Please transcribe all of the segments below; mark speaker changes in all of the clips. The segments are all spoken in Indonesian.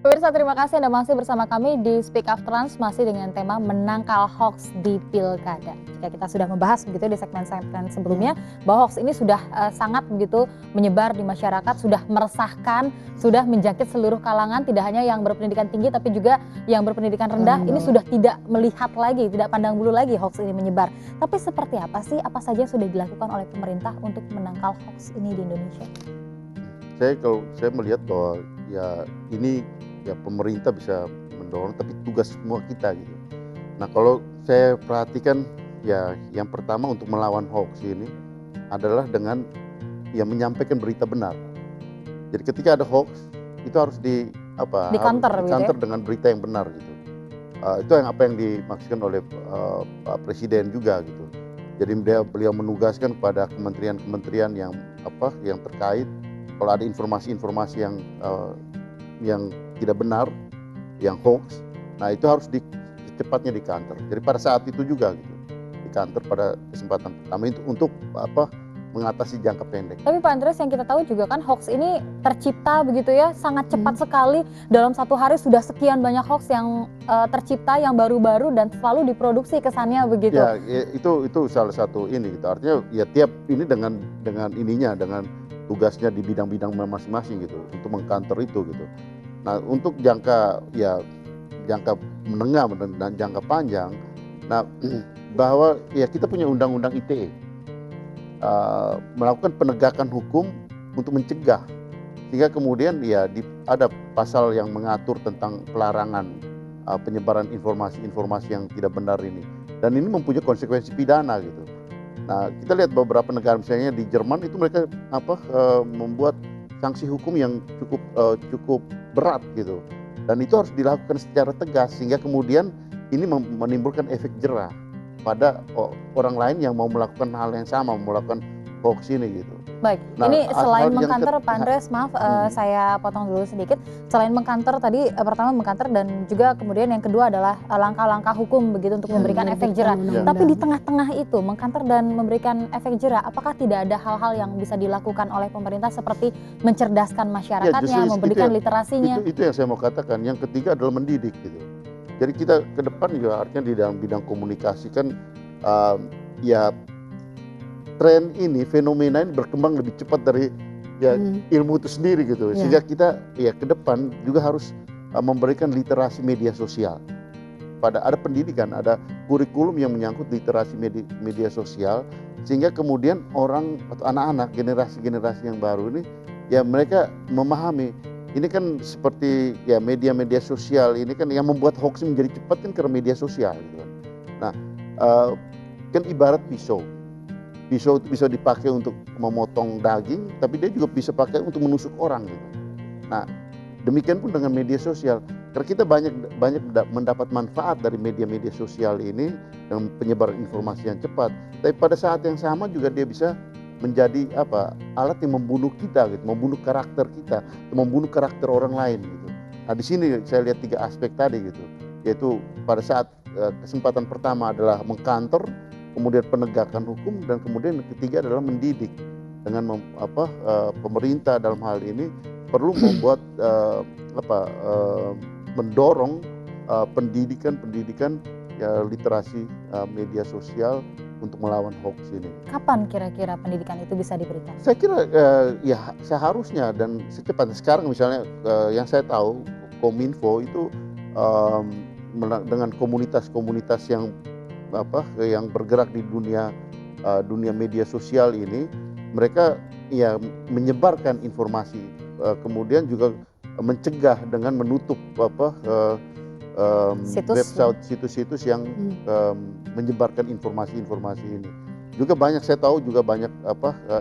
Speaker 1: Pemirsa, terima kasih Anda masih bersama kami di Speak Up Trans, masih dengan tema menangkal hoax di pilkada. Jika kita sudah membahas begitu di segmen-segmen sebelumnya, bahwa hoax ini sudah sangat begitu menyebar di masyarakat, sudah meresahkan, sudah menjangkit seluruh kalangan, tidak hanya yang berpendidikan tinggi tapi juga yang berpendidikan rendah. Ini sudah tidak melihat lagi, tidak pandang bulu lagi hoax ini menyebar. Tapi seperti apa sih, apa saja yang sudah dilakukan oleh pemerintah untuk menangkal hoax ini di Indonesia?
Speaker 2: Kalau saya melihat bahwa ya ini ya pemerintah bisa mendorong, tapi tugas semua kita gitu. Nah, kalau saya perhatikan ya yang pertama untuk melawan hoax ini adalah dengan ya menyampaikan berita benar. Jadi ketika ada hoax itu harus
Speaker 1: Di
Speaker 2: harus
Speaker 1: counter gitu ya?
Speaker 2: dikantor dengan berita yang benar gitu. Itu yang apa yang dimaksudkan oleh Pak Presiden juga gitu. Jadi beliau menugaskan kepada kementerian-kementerian yang terkait, kalau ada informasi-informasi yang tidak benar, yang hoax, nah itu harus secepatnya di kantor. Jadi pada saat itu juga gitu, di kantor pada kesempatan pertama itu untuk mengatasi jangka pendek.
Speaker 1: Tapi Pak Andreas, yang kita tahu juga kan hoax ini tercipta begitu ya, sangat cepat sekali. Dalam satu hari sudah sekian banyak hoax yang tercipta, yang baru-baru dan selalu diproduksi kesannya begitu.
Speaker 2: Ya, itu salah satu ini gitu. Artinya ya tiap ini dengan dengan tugasnya di bidang-bidang masing-masing gitu untuk mengkantor itu gitu. Nah, untuk jangka menengah dan jangka panjang, nah bahwa ya kita punya undang-undang ITE, melakukan penegakan hukum untuk mencegah, sehingga kemudian ya ada pasal yang mengatur tentang pelarangan penyebaran informasi-informasi yang tidak benar ini, dan ini mempunyai konsekuensi pidana gitu. Nah, kita lihat beberapa negara misalnya di Jerman itu mereka membuat sanksi hukum yang cukup berat gitu, dan itu harus dilakukan secara tegas sehingga kemudian ini menimbulkan efek jerah pada orang lain yang mau melakukan hal yang sama, melakukan hoax ini gitu.
Speaker 1: Baik,
Speaker 2: Nah,
Speaker 1: ini selain
Speaker 2: hal yang
Speaker 1: mengkantor Pak Andreas, maaf saya potong dulu sedikit. Selain mengkantor tadi, pertama mengkantor dan juga kemudian yang kedua adalah langkah-langkah hukum begitu untuk memberikan efek jerah. Tapi di tengah-tengah itu mengkantor dan memberikan efek jerah, apakah tidak ada hal-hal yang bisa dilakukan oleh pemerintah seperti mencerdaskan masyarakatnya, memberikan literasinya?
Speaker 2: Itu yang saya mau katakan. Yang ketiga adalah mendidik gitu. Jadi kita ke depan juga artinya di dalam bidang komunikasi kan ya tren ini, fenomena ini berkembang lebih cepat dari ya ilmu itu sendiri gitu. Sehingga kita ya ke depan juga harus memberikan literasi media sosial. Ada pendidikan, ada kurikulum yang menyangkut literasi media sosial, sehingga kemudian orang atau anak-anak generasi-generasi yang baru ini ya mereka memahami ini kan seperti ya media-media sosial ini kan yang membuat hoax menjadi cepat kan karena media sosial gitu kan. Nah, kan ibarat pisau. Pisau itu bisa dipakai untuk memotong daging, tapi dia juga bisa pakai untuk menusuk orang gitu. Nah, demikian pun dengan media sosial. Karena kita banyak mendapat manfaat dari media-media sosial ini dengan penyebaran informasi yang cepat. Tapi pada saat yang sama juga dia bisa menjadi alat yang membunuh kita gitu, membunuh karakter kita, membunuh karakter orang lain gitu. Nah, di sini saya lihat 3 aspek tadi gitu. Yaitu pada saat kesempatan pertama adalah mengkantor, kemudian penegakan hukum, dan kemudian yang ketiga adalah mendidik dengan pemerintah dalam hal ini perlu membuat mendorong pendidikan ya, literasi media sosial untuk melawan hoax ini.
Speaker 1: Kapan kira-kira pendidikan itu bisa diberikan?
Speaker 2: Saya kira ya seharusnya dan secepatnya. Sekarang misalnya yang saya tahu Kominfo itu dengan komunitas-komunitas yang bergerak di dunia media sosial ini, mereka ya menyebarkan informasi, kemudian juga mencegah dengan menutup situs-situs yang menyebarkan informasi-informasi ini. Juga saya tahu juga banyak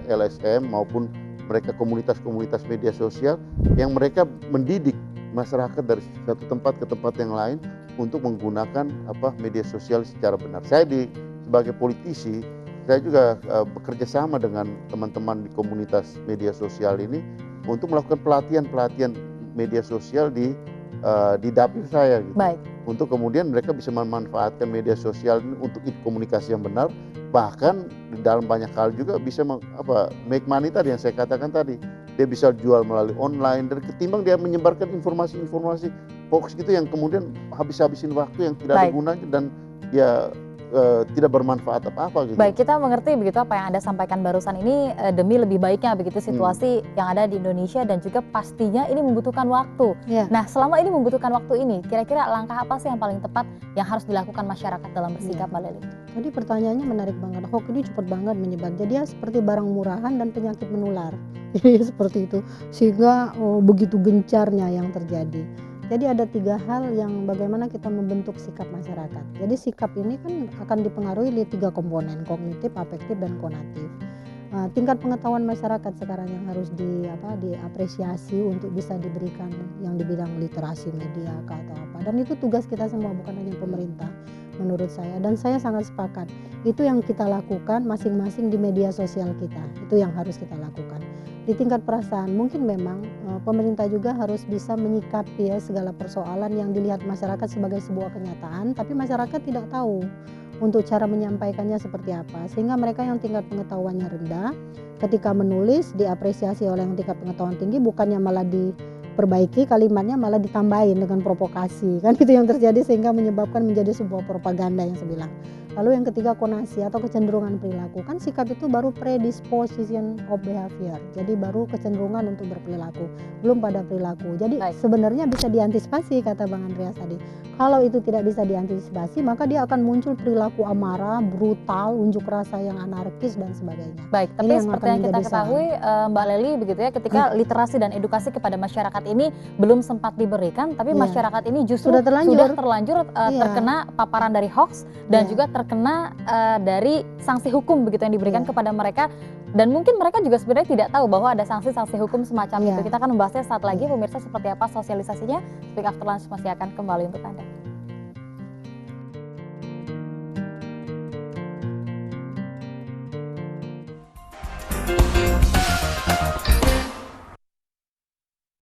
Speaker 2: LSM maupun mereka komunitas-komunitas media sosial yang mereka mendidik masyarakat dari satu tempat ke tempat yang lain untuk menggunakan media sosial secara benar. Sebagai politisi, saya juga bekerja sama dengan teman-teman di komunitas media sosial ini untuk melakukan pelatihan media sosial di dapil saya gitu.
Speaker 1: Baik.
Speaker 2: Untuk kemudian mereka bisa memanfaatkan media sosial ini untuk komunikasi yang benar, bahkan di dalam banyak hal juga bisa make money tadi yang saya katakan tadi. dia bisa jual melalui online, dan ketimbang dia menyebarkan informasi-informasi hoax gitu yang kemudian habis-habisin waktu yang tidak ada
Speaker 1: Baik.
Speaker 2: gunanya dan ya tidak bermanfaat apa-apa gitu.
Speaker 1: Baik, kita mengerti begitu apa yang Anda sampaikan barusan ini demi lebih baiknya begitu situasi yang ada di Indonesia dan juga pastinya ini membutuhkan waktu.
Speaker 3: Ya.
Speaker 1: Nah, selama ini membutuhkan waktu ini, kira-kira langkah apa sih yang paling tepat yang harus dilakukan masyarakat dalam bersikap, Mbak Lely?
Speaker 3: Tadi pertanyaannya menarik banget. Hoax ini cepat banget menyebar. Jadi dia seperti barang murahan dan penyakit menular. Jadi seperti itu. Sehingga begitu gencarnya yang terjadi. Jadi ada 3 hal yang bagaimana kita membentuk sikap masyarakat. Jadi sikap ini kan akan dipengaruhi oleh 3 komponen, kognitif, afektif, dan konatif. Tingkat pengetahuan masyarakat sekarang yang harus diapresiasi untuk bisa diberikan yang di bidang literasi media atau apa. Dan itu tugas kita semua, bukan hanya pemerintah menurut saya. Dan saya sangat sepakat. Itu yang kita lakukan masing-masing di media sosial kita. Itu yang harus kita lakukan. Di tingkat perasaan mungkin memang pemerintah juga harus bisa menyikapi ya segala persoalan yang dilihat masyarakat sebagai sebuah kenyataan, tapi masyarakat tidak tahu untuk cara menyampaikannya seperti apa, sehingga mereka yang tingkat pengetahuannya rendah ketika menulis diapresiasi oleh yang tingkat pengetahuan tinggi, bukannya malah diperbaiki kalimatnya, malah ditambahin dengan provokasi, kan itu yang terjadi sehingga menyebabkan menjadi sebuah propaganda yang saya bilang. Lalu yang ketiga konasi atau kecenderungan perilaku, kan sikap itu baru predisposition of behavior, jadi baru kecenderungan untuk berperilaku, belum pada perilaku. Jadi sebenarnya bisa diantisipasi kata Bang Andreas tadi. Kalau itu tidak bisa diantisipasi, maka dia akan muncul perilaku amarah, brutal, unjuk rasa yang anarkis dan sebagainya.
Speaker 1: Baik, tapi seperti yang kita ketahui Mbak Lely begitu ya, ketika literasi dan edukasi kepada masyarakat ini belum sempat diberikan, tapi masyarakat ini justru sudah terlanjur terkena paparan dari hoax dan juga terkena dari sanksi hukum begitu yang diberikan kepada mereka, dan mungkin mereka juga sebenarnya tidak tahu bahwa ada sanksi-sanksi hukum semacam itu. Kita akan membahasnya saat lagi, pemirsa, seperti apa sosialisasinya. Speak After Lunch masih akan kembali untuk Anda.